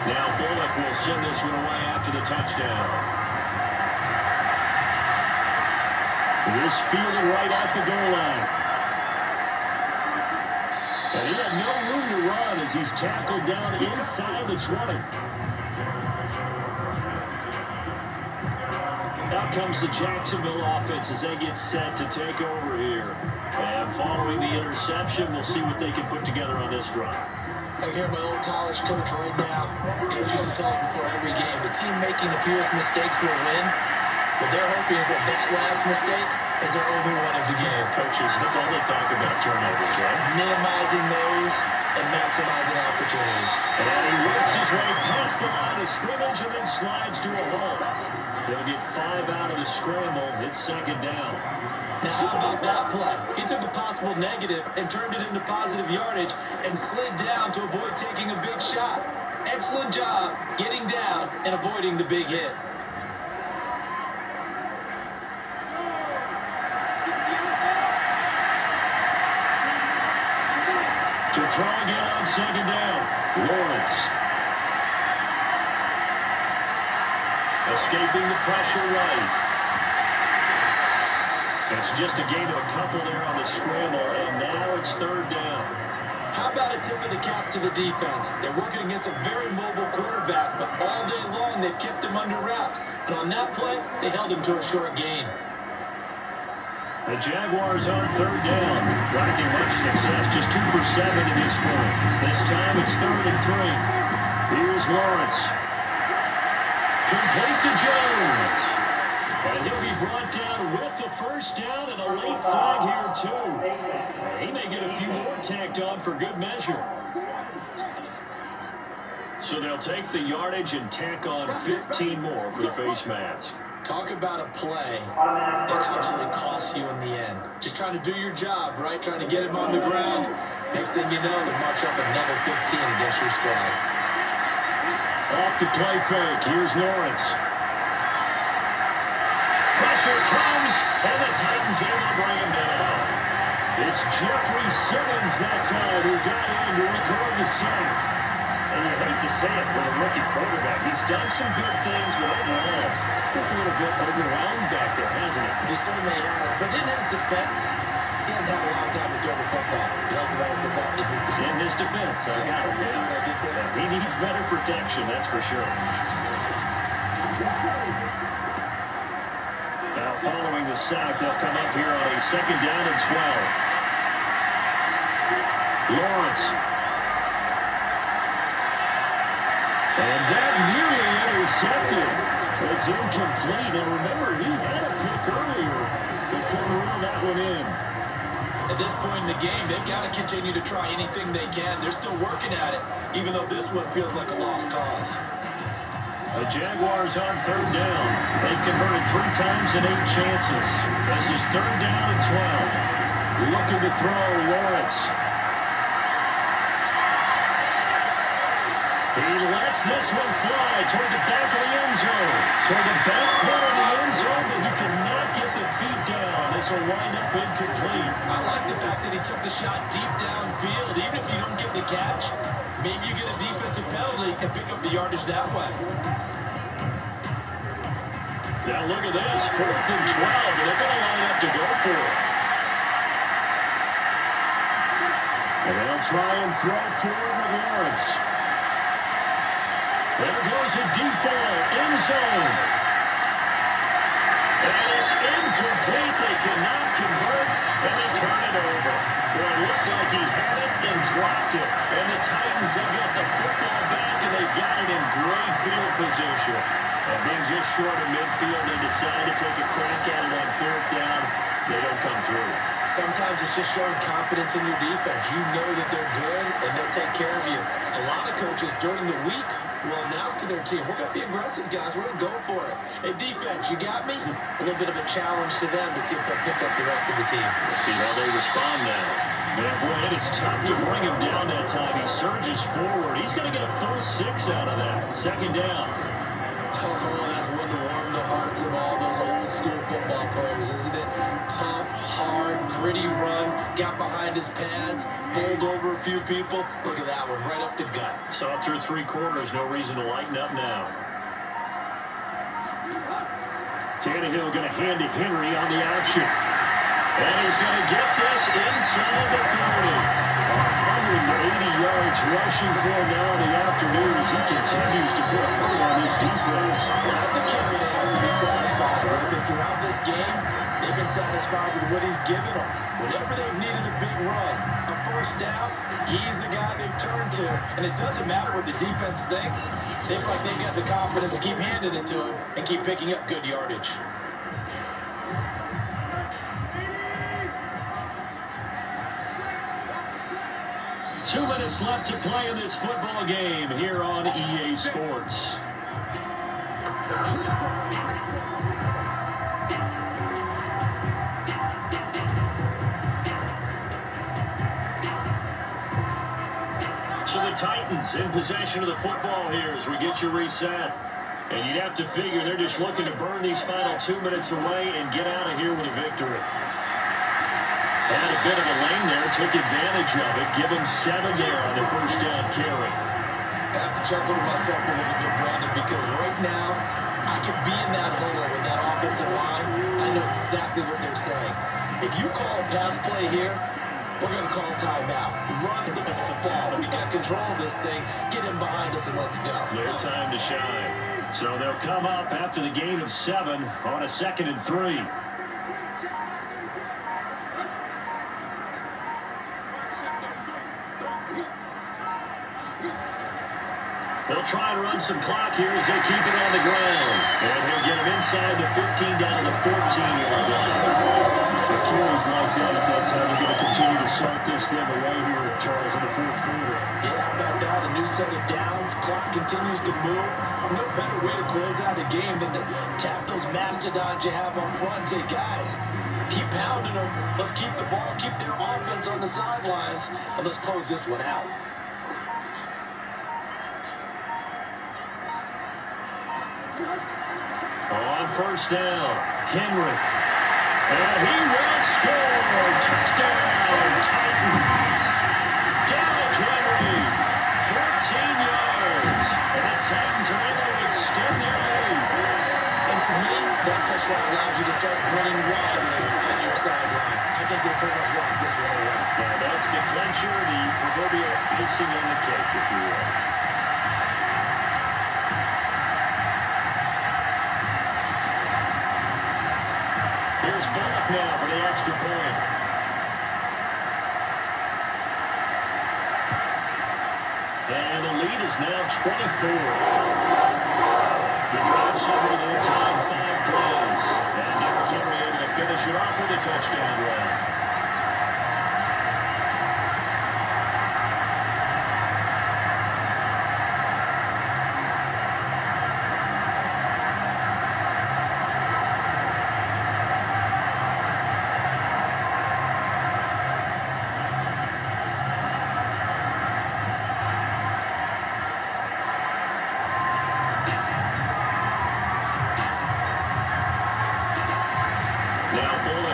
Now Bullock will send this one away after the touchdown. This fielded right at the goal line. And he had no room to run as he's tackled down inside the 20. Out comes the Jacksonville offense as they get set to take over here. And following the interception, we'll see what they can put together on this drive. I hear my old college coach right now. He used to tell us before every game, the team making the fewest mistakes will win. What they're hoping is that last mistake is their only one of the game. Coaches, that's all they talk about, turnovers, right? Minimizing those and maximizing opportunities. And he works his way past the line of scrimmage and then slides to a hole. They'll get 5 out of the scramble. It's second down. Now, how about that play? He took a possible negative and turned it into positive yardage and slid down to avoid taking a big shot. Excellent job getting down and avoiding the big hit. To throw again on second down, Lawrence. Escaping the pressure right. It's just a gain of a couple there on the scramble, and now it's third down. How about a tip of the cap to the defense? They're working against a very mobile quarterback, but all day long they've kept him under wraps. And on that play, they held him to a short gain. The Jaguars on third down, lacking much success, just 2 for 7 to this point. This time it's 3rd and 3. Here's Lawrence. Complete to Jones. And he'll be brought down with the first down and a late flag here too. He may get a few more tacked on for good measure. So they'll take the yardage and tack on 15 more for the face mask. Talk about a play that absolutely costs you in the end. Just trying to do your job, right? Trying to get him on the ground. Next thing you know, they march up another 15 against your squad. Off the play fake, here's Lawrence. Pressure comes, and the Titans able to bring him down. It's Jeffrey Simmons that time who got in to record the sack. And you hate to say it with a rookie quarterback. He's done some good things, but overall, a little bit overwhelmed back there, hasn't he? He certainly has. But in his defense, he hasn't had a long time to throw the football. You like the way I said that? In his defense. In his defense, I got it. You see what I did there? He needs better protection, that's for sure. Now, following the sack, they'll come up here on a 2nd down and 12. Lawrence. And that nearly intercepted. It's incomplete. And remember, he had a pick earlier, but couldn't reel that one in. At this point in the game, they've got to continue to try anything they can. They're still working at it, even though this one feels like a lost cause. The Jaguars on 3rd down. They've converted 3 times in 8 chances. This is 3rd down and 12. Looking to throw, Lawrence. He lets this one fly toward the back of the end zone. Toward the back corner of the end zone, but he cannot get the feet down. This will wind up incomplete. I like the fact that he took the shot deep downfield. Even if you don't get the catch, maybe you get a defensive penalty and pick up the yardage that way. Now look at this, 4th and 12, and they're going to line up to go for it. And they'll try and throw forward with Lawrence. There goes a deep ball, end zone. And it's incomplete. They cannot convert, and they turn it over. Well, it looked like he had it and dropped it. And the Titans have got the football back, and they've got it in great field position. And being just short of midfield, they decide to take a crack at it on 4th down. They don't come through. Sometimes it's just showing confidence in your defense. You know that they're good, and they'll take care of you. A lot of coaches during the week will announce to their team, we're going to be aggressive, guys. We're going to go for it. Hey, defense, you got me? A little bit of a challenge to them to see if they'll pick up the rest of the team. We'll see how they respond now. Man, boy, it's tough to bring him down that time. He surges forward. He's going to get a full 6 out of that. 2nd down. Oh, that's one to warm the hearts of all those old school football players, isn't it? Tough, hard, gritty run, got behind his pads, bowled over a few people. Look at that one, right up the gut. Saw through 3 quarters, no reason to lighten up now. Tannehill going to hand to Henry on the option. And he's going to get this inside the 30. 180 yards rushing for him now in the afternoon as he continues to put a hold on his defense. Well, that's a carry they have to be satisfied with. And throughout this game, they've been satisfied with what he's given them. Whenever they've needed a big run, a first down, he's the guy they've turned to. And it doesn't matter what the defense thinks. They feel like they've got the confidence to keep handing it to him and keep picking up good yardage. Two minutes left to play in this football game here on EA Sports. So the Titans in possession of the football here as we get you reset. And you'd have to figure they're just looking to burn these final 2 minutes away and get out of here with a victory. Had a bit of a lane there, took advantage of it. Give him 7 there on the first down carry. I have to chuckle to myself a little bit, Brandon, because right now, I could be in that hole with that offensive line. I know exactly what they're saying. If you call a pass play here, we're going to call timeout. Run the football. We got control of this thing. Get him behind us and let's go. Their time to shine. So they'll come up after the gain of 7 on a 2nd and 3. They'll try and run some clock here as they keep it on the ground. And he'll get him inside the 15 down to the 14-yard line. The carries like that, that's how they're going to continue to start this thing away here, Charles, in the 4th quarter. Yeah, how about that? A new set of downs. Clock continues to move. No better way to close out a game than to tap those mastodons you have up front and say, guys, keep pounding them. Let's keep the ball, keep their offense on the sidelines, and let's close this one out. On first down, Henry. And he will score. Touchdown, Titans. Derrick Henry, 14 yards. And the Titans are able to extend their lead. And to me, that touchdown allows you to start grinning widely on your sideline. I think they pretty much locked this one away. Now that's the clincher, the proverbial icing on the cake, if you will. Here's Bullock now for the extra point. And the lead is now 24. The drive over to their time, 5 plays. And Derrick Henry able to finish it off with a touchdown run.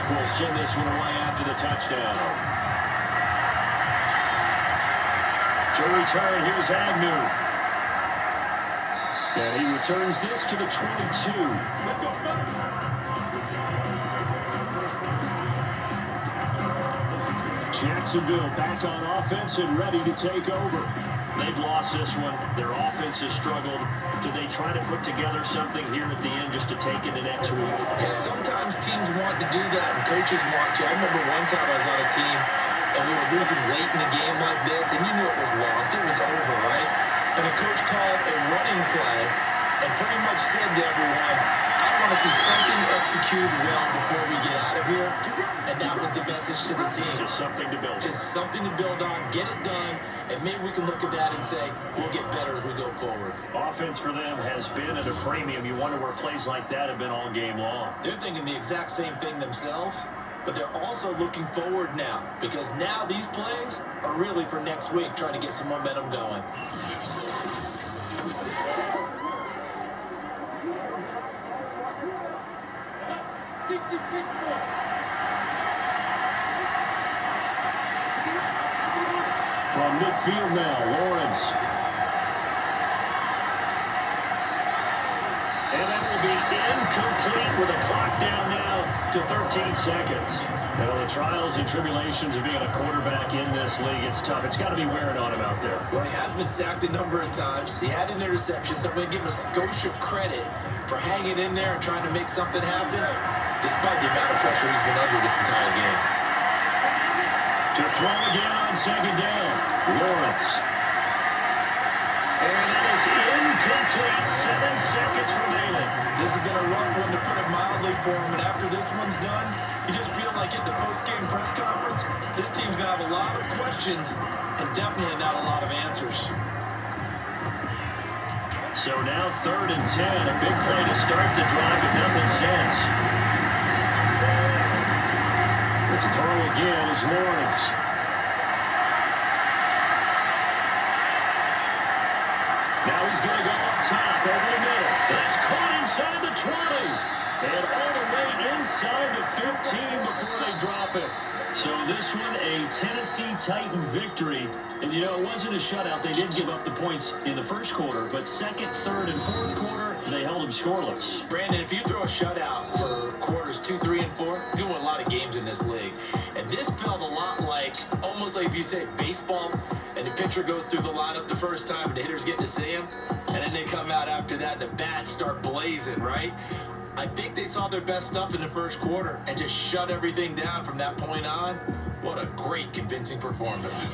Will send this one away after the touchdown. To return, here's Agnew. And he returns this to the 22. Jacksonville back on offense and ready to take over. They've lost this one. Their offense has struggled. Do they try to put together something here at the end just to take into next week? Yeah, sometimes teams want to do that and coaches want to. I remember one time I was on a team and we were losing late in a game like this and you knew it was lost. It was over, right? And a coach called a running play and pretty much said to everyone, I want to see something executed well before we get out of here. And that was the message to the team. Just something to build on. Just something to build on, get it done, and maybe we can look at that and say, we'll get better as we go forward. Offense for them has been at a premium. You wonder where plays like that have been all game long. They're thinking the exact same thing themselves, but they're also looking forward now, because now these plays are really for next week, trying to get some momentum going. From midfield now, Lawrence. And that will be incomplete with a clock down now to 13 seconds. And on the trials and tribulations of being a quarterback in this league, it's tough. It's got to be wearing on him out there. Well, he has been sacked a number of times. He had an interception, so I'm going to give him a skosh of credit for hanging in there and trying to make something happen, despite the amount of pressure he's been under this entire game. To throw again on second down, Lawrence. And that is incomplete. 7 seconds remaining. This has been a rough one, to put it mildly, for him, and after this one's done, you just feel like at the post-game press conference, this team's going to have a lot of questions and definitely not a lot of answers. So now 3rd and 10, a big play to start the drive, but nothing since. But to throw again is Lawrence. Now he's going to go up top over the middle. That's caught inside the 20. And all the way inside the 15 before they drop it. So this one, a Tennessee Titan victory. And, you know, it wasn't a shutout. They did give up the points in the first quarter. But second, third, and fourth quarter, they held them scoreless. Brandon, if you throw a shutout for quarters 2, 3, and 4, you're going to win a lot of games in this league. And this felt a lot like, almost like if you say baseball, and the pitcher goes through the lineup the first time and the hitters get to see him, and then they come out after that and the bats start blazing, right? I think they saw their best stuff in the first quarter and just shut everything down from that point on. What a great, convincing performance.